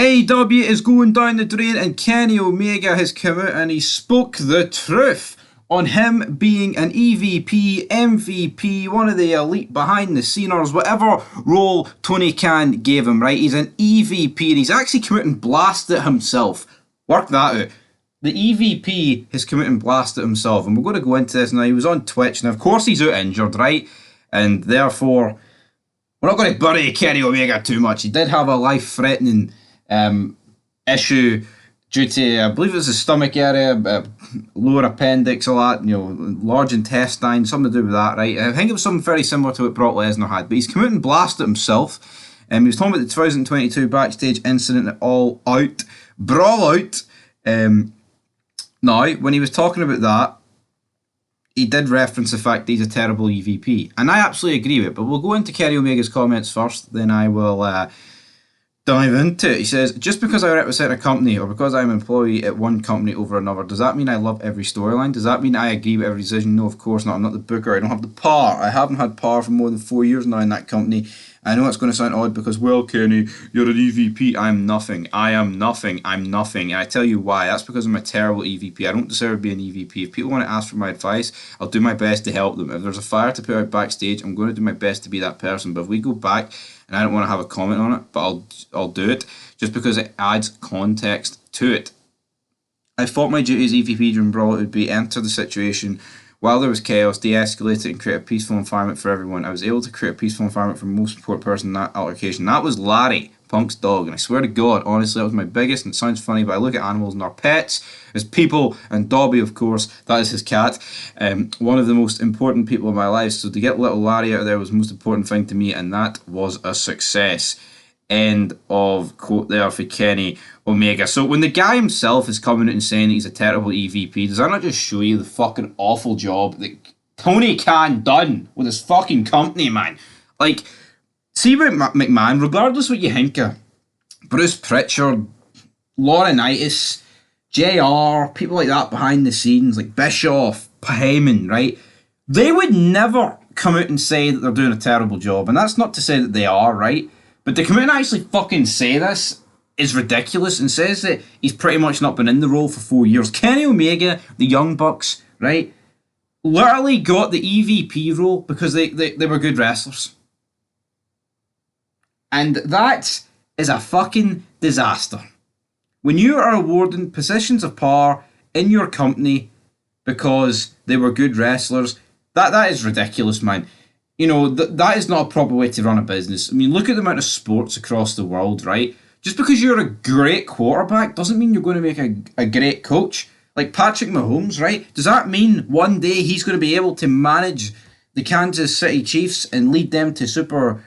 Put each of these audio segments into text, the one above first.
AEW is going down the drain, and Kenny Omega has come out and he spoke the truth on him being an EVP, MVP, one of the elite behind the sceners, whatever role Tony Khan gave him, right? He's an EVP and he's actually come out and blasted it himself. Work that out. The EVP has come out and blasted it himself, and we're going to go into this now. He was on Twitch, and of course he's out injured, right? And therefore, we're not going to bury Kenny Omega too much. He did have a life-threatening issue due to, I believe it was the stomach area, lower appendix, a lot, large intestine, something to do with that, right? I think it was something very similar to what Brock Lesnar had, but he's come out and blasted himself. He was talking about the 2022 backstage incident at All Out, Brawl Out. Now, when he was talking about that, he did reference the fact that he's a terrible EVP, and I absolutely agree with it, but we'll go into Kenny Omega's comments first, then I will dive into it. He says, just because I represent a company or because I'm an employee at one company over another, does that mean I love every storyline? Does that mean I agree with every decision? No, of course not. I'm not the booker. I don't have the power. I haven't had power for more than 4 years now in that company. I know it's going to sound odd because, well, Kenny, you're an EVP. I'm nothing. I am nothing. I'm nothing. And I tell you why. That's because I'm a terrible EVP. I don't deserve to be an EVP. If people want to ask for my advice, I'll do my best to help them. If there's a fire to put out backstage, I'm going to do my best to be that person. But if we go back, and I don't want to have a comment on it, but I'll do it just because it adds context to it. I thought my duty as EVP during Brawl would be enter the situation while there was chaos, de-escalate it, and create a peaceful environment for everyone. I was able to create a peaceful environment for the most important person in that altercation. That was Larry, Punk's dog, and I swear to God, honestly, that was my biggest, and it sounds funny, but I look at animals and our pets as people, and Dobby, of course, that is his cat, one of the most important people in my life, so to get little Larry out of there was the most important thing to me, and that was a success. End of quote there for Kenny Omega. So when the guy himself is coming out and saying that he's a terrible EVP, does that not just show you the fucking awful job that Tony Khan done with his fucking company, man? Like, see about McMahon, regardless what you think of Bruce Pritchard, Laurinaitis, JR, people like that behind the scenes, like Bischoff, Heyman, right? They would never come out and say that they're doing a terrible job, and that's not to say that they are, right? But to come out and actually fucking say this is ridiculous, and says that he's pretty much not been in the role for 4 years. Kenny Omega, the Young Bucks, right, literally got the EVP role because they were good wrestlers. And that is a fucking disaster. When you are awarding positions of power in your company because they were good wrestlers, that is ridiculous, man. That is not a proper way to run a business. I mean, look at the amount of sports across the world, right? Just because you're a great quarterback doesn't mean you're going to make a great coach. Like Patrick Mahomes, right? Does that mean one day he's going to be able to manage the Kansas City Chiefs and lead them to Super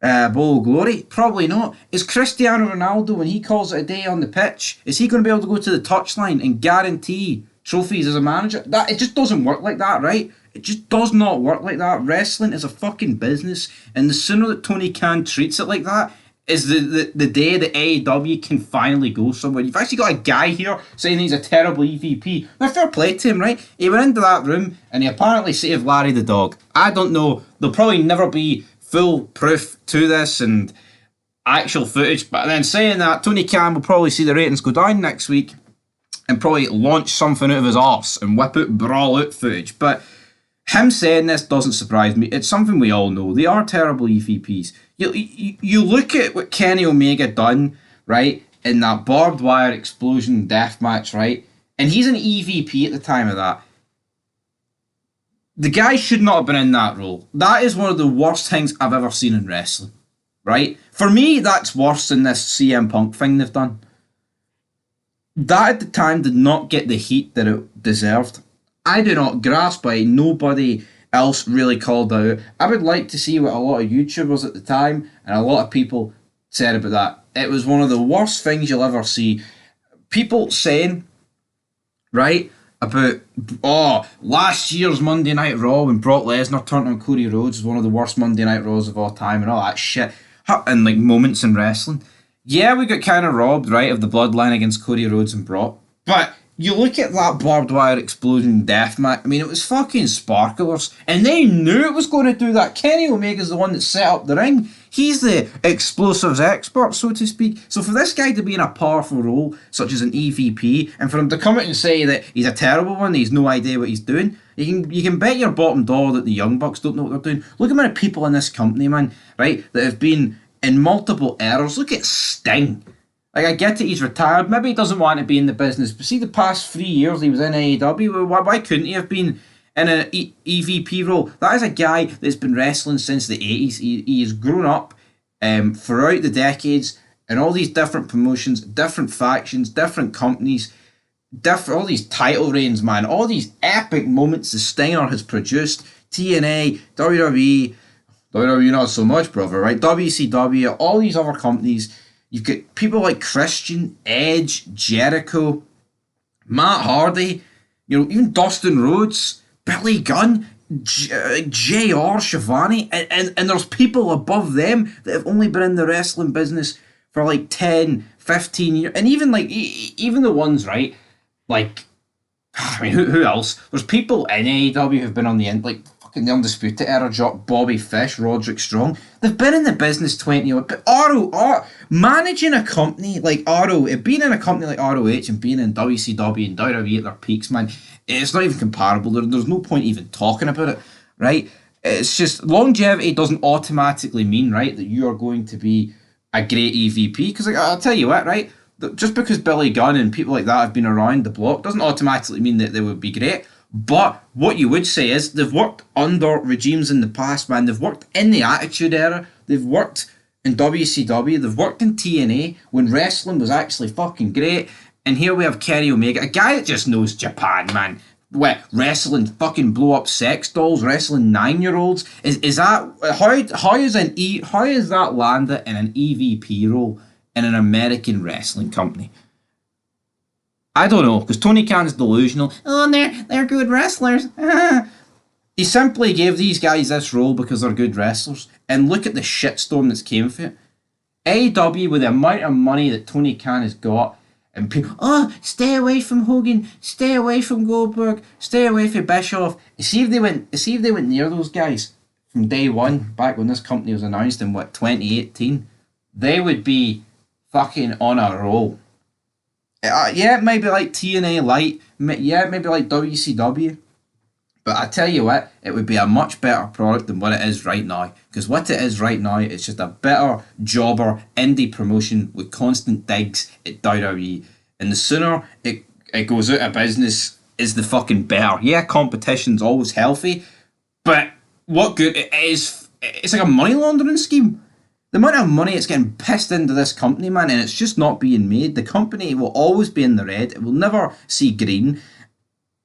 Bowl glory? Probably not. Is Cristiano Ronaldo, when he calls it a day on the pitch, is he going to be able to go to the touchline and guarantee trophies as a manager? It just doesn't work like that, right? It just does not work like that. Wrestling is a fucking business, and the sooner that Tony Khan treats it like that is the day that AEW can finally go somewhere. You've actually got a guy here saying he's a terrible EVP. Now, fair play to him, right? He went into that room and he apparently saved Larry the dog. I don't know. There'll probably never be full proof to this and actual footage, but then saying that, Tony Khan will probably see the ratings go down next week and probably launch something out of his arse and whip out Brawl Out footage. But him saying this doesn't surprise me. It's something we all know. They are terrible EVPs. You look at what Kenny Omega done, right, in that barbed wire explosion death match, right, and he's an EVP at the time of that. The guy should not have been in that role. That is one of the worst things I've ever seen in wrestling, right? For me, that's worse than this CM Punk thing they've done. That at the time did not get the heat that it deserved. I do not grasp why nobody else really called out. I would like to see what a lot of YouTubers at the time and a lot of people said about that. It was one of the worst things you'll ever see. People saying, right, about, last year's Monday Night Raw when Brock Lesnar turned on Cody Rhodes was one of the worst Monday Night Raws of all time and all that shit. And like moments in wrestling. Yeah, we got kind of robbed, right, of the bloodline against Cody Rhodes and Brock. But you look at that barbed wire explosion death match, I mean, it was fucking sparklers. And they knew it was going to do that. Kenny Omega's the one that set up the ring. He's the explosives expert, so to speak. So for this guy to be in a powerful role, such as an EVP, and for him to come out and say that he's a terrible one, he's no idea what he's doing, you can bet your bottom dollar that the Young Bucks don't know what they're doing. Look at how many people in this company, man, right, that have been in multiple errors. Look at Sting. Like, I get it, he's retired. Maybe he doesn't want to be in the business. But see, the past 3 years he was in AEW. Why couldn't he have been in an EVP role? That is a guy that's been wrestling since the 80s. He has grown up throughout the decades in all these different promotions, different factions, different companies, all these title reigns, man. All these epic moments the Stinger has produced. TNA, WWE not so much, brother, right? WCW, all these other companies. You've got people like Christian, Edge, Jericho, Matt Hardy, even Dustin Rhodes, Billy Gunn, JR, Shivani, and there's people above them that have only been in the wrestling business for like 10, 15 years. And even even the ones, right, like, I mean, who else? There's people in AEW who've been on the end, like, fucking the Undisputed Era, Jock, Bobby Fish, Roderick Strong. They've been in the business 20 years. But managing a company like being in a company like ROH and being in WCW and WWE at their peaks, man, it's not even comparable. There's no point even talking about it, right? It's just longevity doesn't automatically mean, right, that you are going to be a great EVP. Because I'll tell you what, right, just because Billy Gunn and people like that have been around the block doesn't automatically mean that they would be great. But what you would say is they've worked under regimes in the past, man. They've worked in the Attitude Era. They've worked in WCW. They've worked in TNA when wrestling was actually fucking great. And here we have Kenny Omega, a guy that just knows Japan, man. Wrestling fucking blow up sex dolls, wrestling 9-year-olds. Is that how is that landed in an EVP role in an American wrestling company? I don't know, because Tony Khan is delusional. Oh, they're good wrestlers. He simply gave these guys this role because they're good wrestlers. And look at the shitstorm that's came from it. AEW, with the amount of money that Tony Khan has got, and people, stay away from Hogan, stay away from Goldberg, stay away from Bischoff. See if they went near those guys from day one, back when this company was announced in 2018, they would be fucking on a roll. Yeah, it might be like TNA Light. Yeah, it might be like WCW. But I tell you what, it would be a much better product than what it is right now. Because what it is right now, it's just a better jobber indie promotion with constant digs at WWE. And the sooner it goes out of business is the fucking better. Yeah, competition's always healthy. But what good it is, it's like a money laundering scheme. The amount of money it's getting pissed into this company, man, and it's just not being made. The company will always be in the red. It will never see green.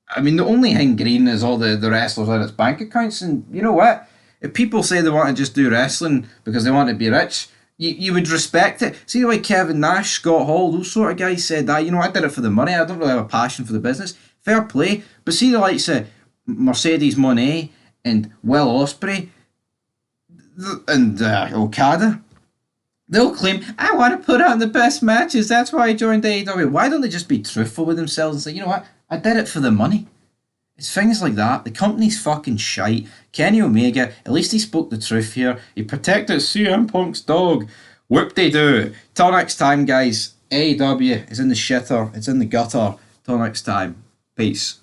I mean, the only thing green is all the wrestlers in its bank accounts. And you know what? If people say they want to just do wrestling because they want to be rich, you would respect it. See the way Kevin Nash, Scott Hall, those sort of guys said that, I did it for the money. I don't really have a passion for the business. Fair play. But see the likes of Mercedes Moné and Will Ospreay and Okada, they'll claim, I want to put on the best matches, that's why I joined AEW. Why don't they just be truthful with themselves and say, you know what, I did it for the money? It's things like that. The company's fucking shite. Kenny Omega, at least he spoke the truth here. He protected CM Punk's dog. Whoop-de-doo. Till next time, guys. AEW is in the shitter. It's in the gutter. Till next time. Peace.